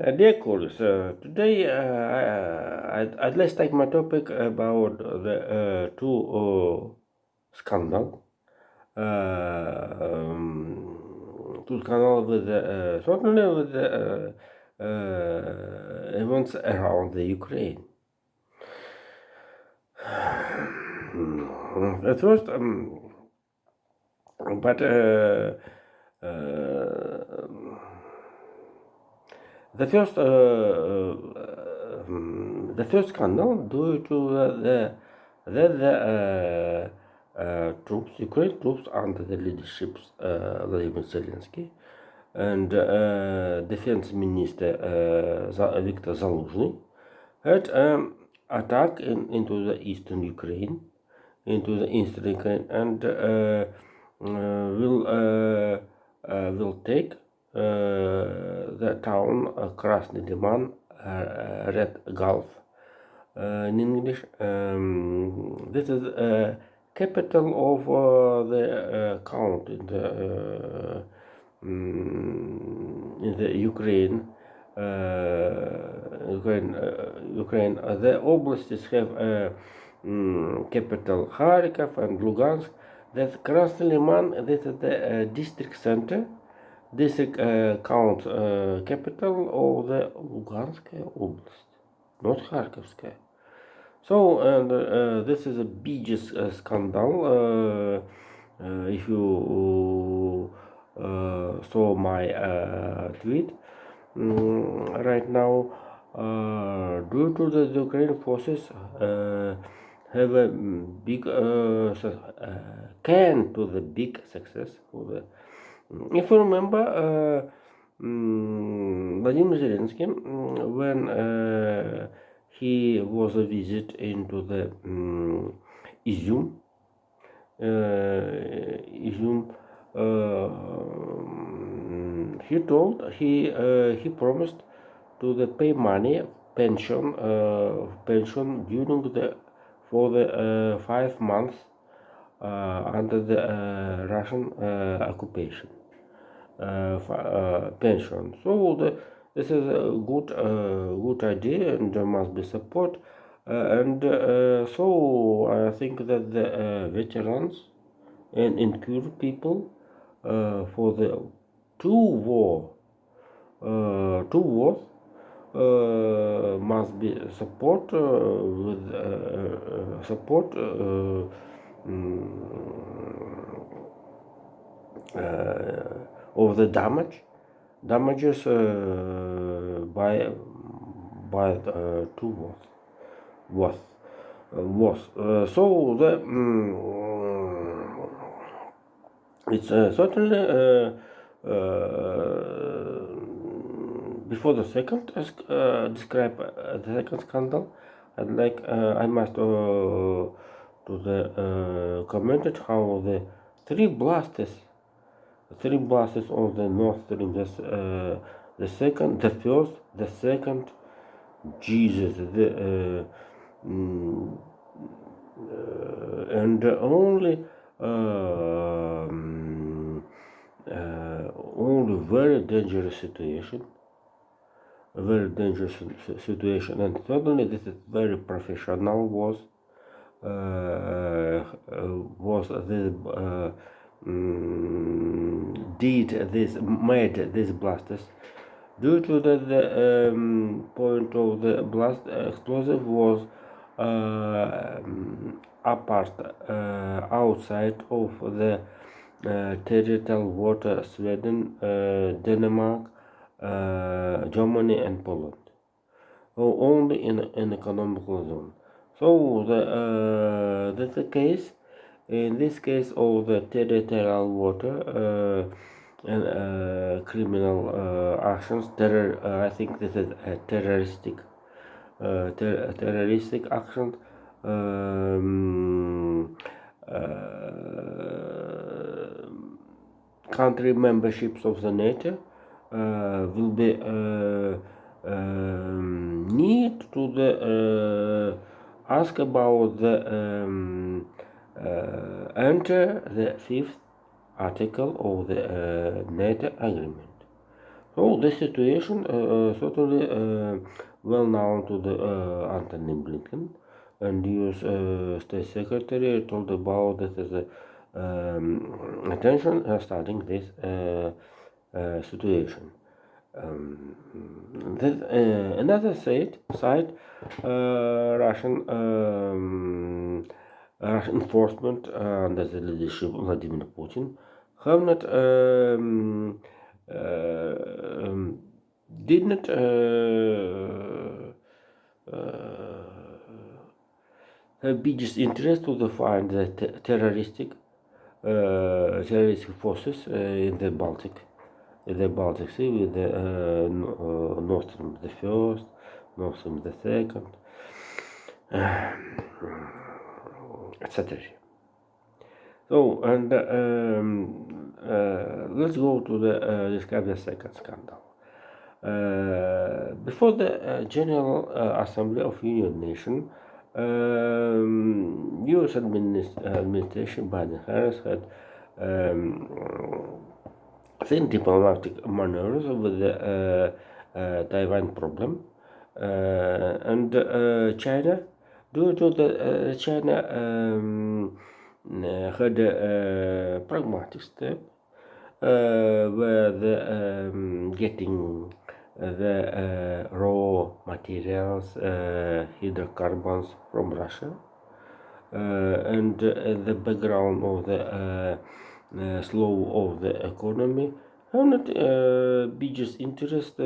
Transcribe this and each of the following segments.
Dear colleagues, today I'd like to take my topic about the two scandal. Two scandal with certainly with the events around the Ukraine. At first, but the first the first scandal due to troops, Ukraine troops under the leadership Vladimir Zelensky and Defense Minister Viktor Zaluzhny had attack into the eastern Ukraine, and will take the town Krasny Liman, Red Gulf in English. This is capital of the count in the Ukraine. Ukraine. The oblasts have capital Kharkov and Lugansk. That's Krasny Liman. This is the district center. District count capital of the Luganskaya Oblast, not Kharkovskaya. So, and this is a biggest scandal. If you saw my tweet right now, due to the Ukrainian forces have a big can to the big success for the. If you remember, Vladimir Zelensky, when he was a visit into the Izium, he promised to the pay money pension during the for the 5 months under the Russian occupation pension. So this is a good idea, and there must be support. So I think that the veterans and incurred people for the two wars must be support with support of the damages by two wars so the it's certainly before the second describe the second scandal. I must to the commented how the three blasts on the North Stream. The second, the first, the second. Jesus, and only very dangerous situation. A very dangerous situation, and certainly this is very professional. Made these blasters due to the point of the blast explosive was outside of the territorial water Sweden, Denmark, Germany and Poland, only in an economical zone. So that's the case. In this case, all the territorial water and criminal actions, I think this is a terroristic action. Country memberships of the NATO will be need to the ask about the enter the fifth article of the NATO agreement. So the situation certainly well known to the Antony Blinken, and U.S. State Secretary told about that as a attention studying this situation. Um, Another side, Russian enforcement under the leadership of Vladimir Putin have not did not have biggest interest to find the terroristic forces in the Baltic Sea with the Nord Stream the first, Nord Stream the second, etc. So, and let's go to describe the second scandal. Before the General Assembly of United Nations, U.S. administration Biden-Harris had thin diplomatic maneuvers with the Taiwan problem, and China, due to the China had a pragmatic step where the getting the raw materials, hydrocarbons from Russia, and the background of the slow of the economy have not biggest interest,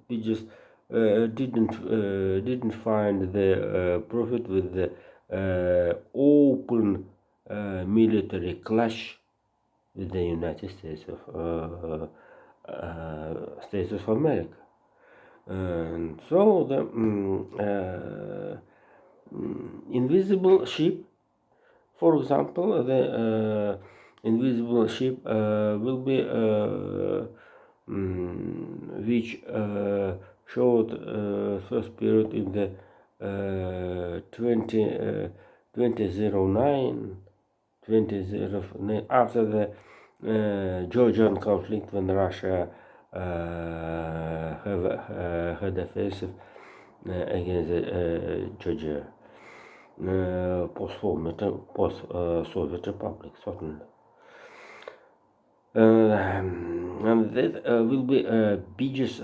biggest didn't find the profit with the open military clash with the United States of America. And so the invisible ship, for example, the invisible ship will be which showed first period in the 2009 after the Georgian conflict, when Russia had offensive against Georgia, post-Soviet Republic, certainly. And that will be a biggest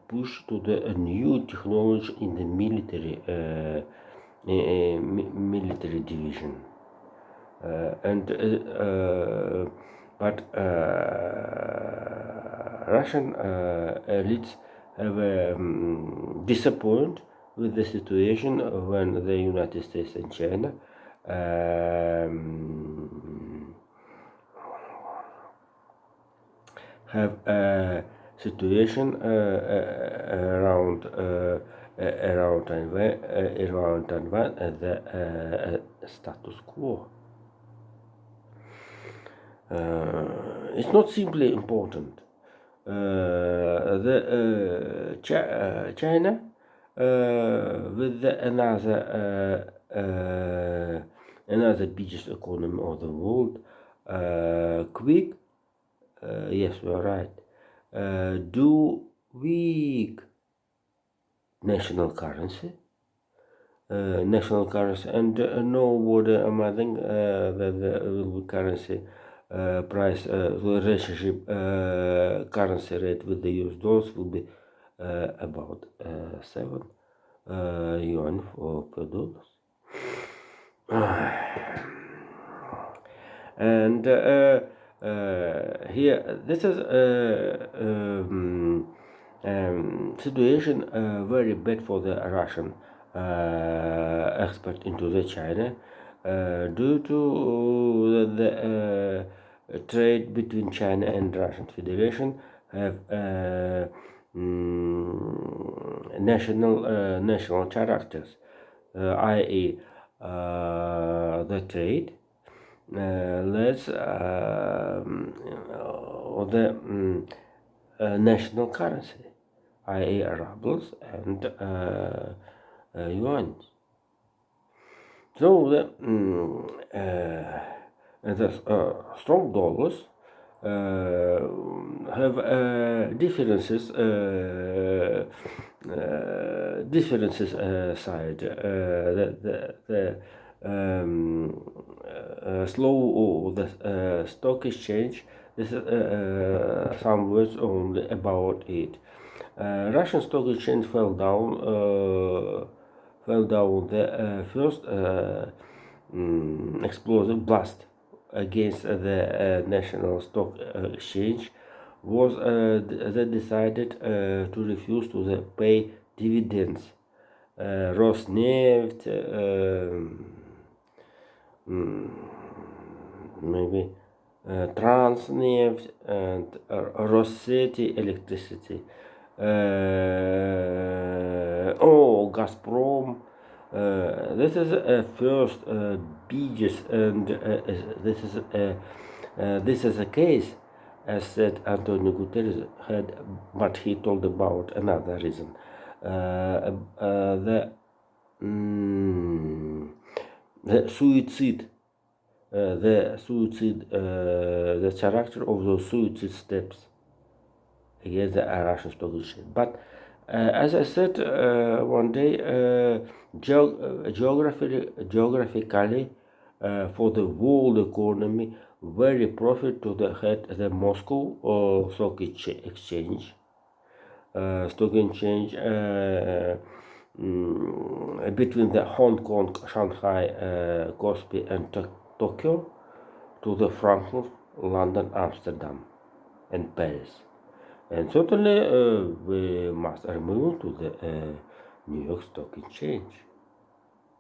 push to the new technology in the military division. But Russian elites have disappointed with the situation when the United States and China have a situation around Taiwan as the status quo. It's not simply important. China with another biggest economy of the world, quick. Yes, you are right. Do weak national currency, and nobody imagining that the currency price relationship currency rate with the US dollars will be about 7 yuan per dollar. And here, this is situation very bad for the Russian export into the China due to the trade between China and Russian Federation have national characters, i.e. The trade let's the national currency, i.e. rubles and yuan. So the strong dollars have differences side. Slow the stock exchange. This is some words only about it. Russian stock exchange fell down the first explosive blast against the National Stock Exchange was they decided to refuse to pay dividends. Rosneft, maybe Transneft and Rosseti Electricity. Gazprom. This is a first biggest, and this is a case, as said Antonio Guterres had, but he told about another reason. The suicide, the character of those suicide steps against the Russian stock exchange. But as I said one day, geographically, for the world economy, very profit to the head the Moscow stock exchange. Between the Hong Kong, Shanghai, Kospi, and Tokyo, to the Frankfurt, London, Amsterdam, and Paris. And certainly we must remove to the New York Stock Exchange,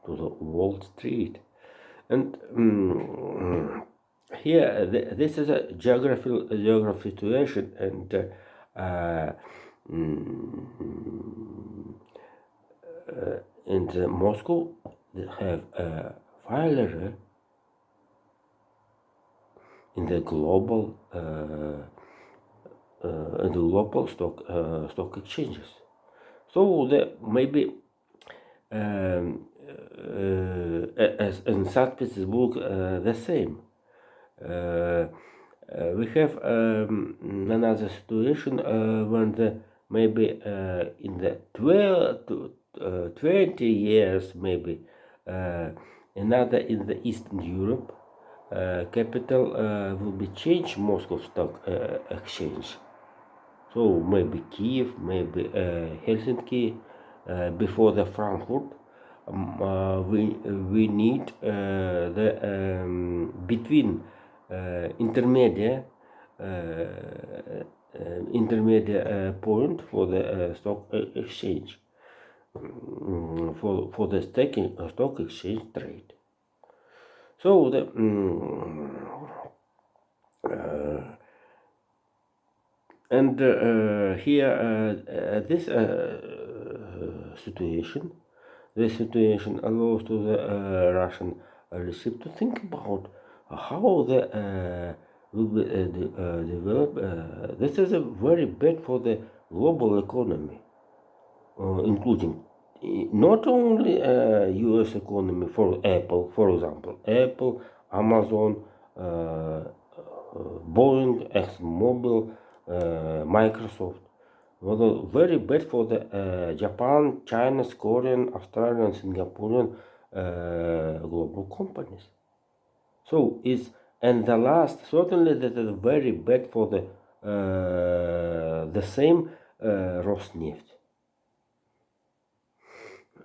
to the Wall Street. And here, this is a geography situation, and in Moscow, they have a filer in the global stock exchanges. So maybe as in St. Petersburg, the same. We have another situation when maybe in the 12 to 20 years, maybe another in the Eastern Europe capital will be changed, Moscow Stock Exchange. So maybe Kiev, maybe Helsinki, before the Frankfurt. We need the between intermediate point for the stock exchange, for the stock exchange trade. So the here this situation allows to the Russian leadership to think about how the will be develop. This is a very bad for the global economy, including not only U.S. economy, for Apple, for example, Apple, Amazon, Boeing, ExxonMobil, Microsoft. Was very bad for the Japan, Chinese, Korean, Australian, Singaporean global companies. So and the last, certainly that is very bad for the same Rosneft,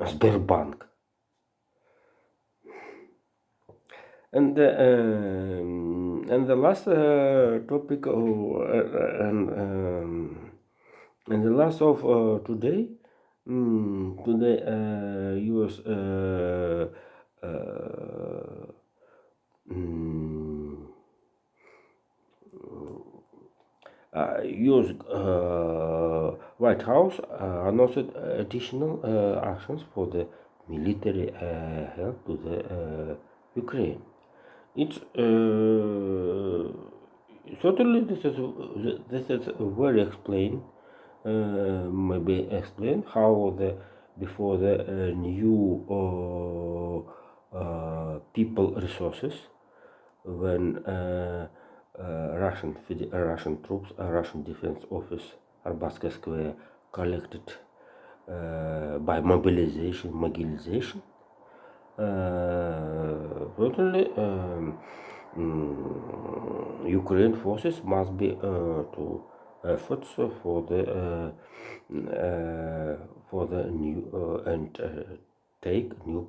Sberbank. And the last topic and the last of today, U.S. U.S. White House announced additional actions for the military help to the Ukraine. It's certainly this is very explained. Maybe explain how before the new people resources, when Russian troops, Russian Defense Office, Arbatska Square, collected by mobilization. Certainly, Ukraine forces must be to efforts for the new and take new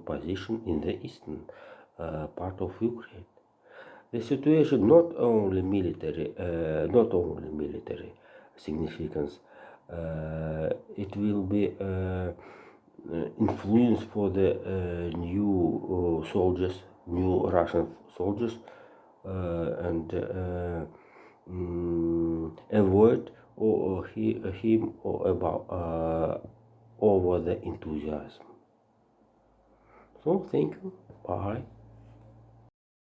position in the eastern part of Ukraine. The situation not only military significance. It will be influence for the new soldiers, new Russian soldiers, and avoid him or about over the enthusiasm. So thank you. Bye.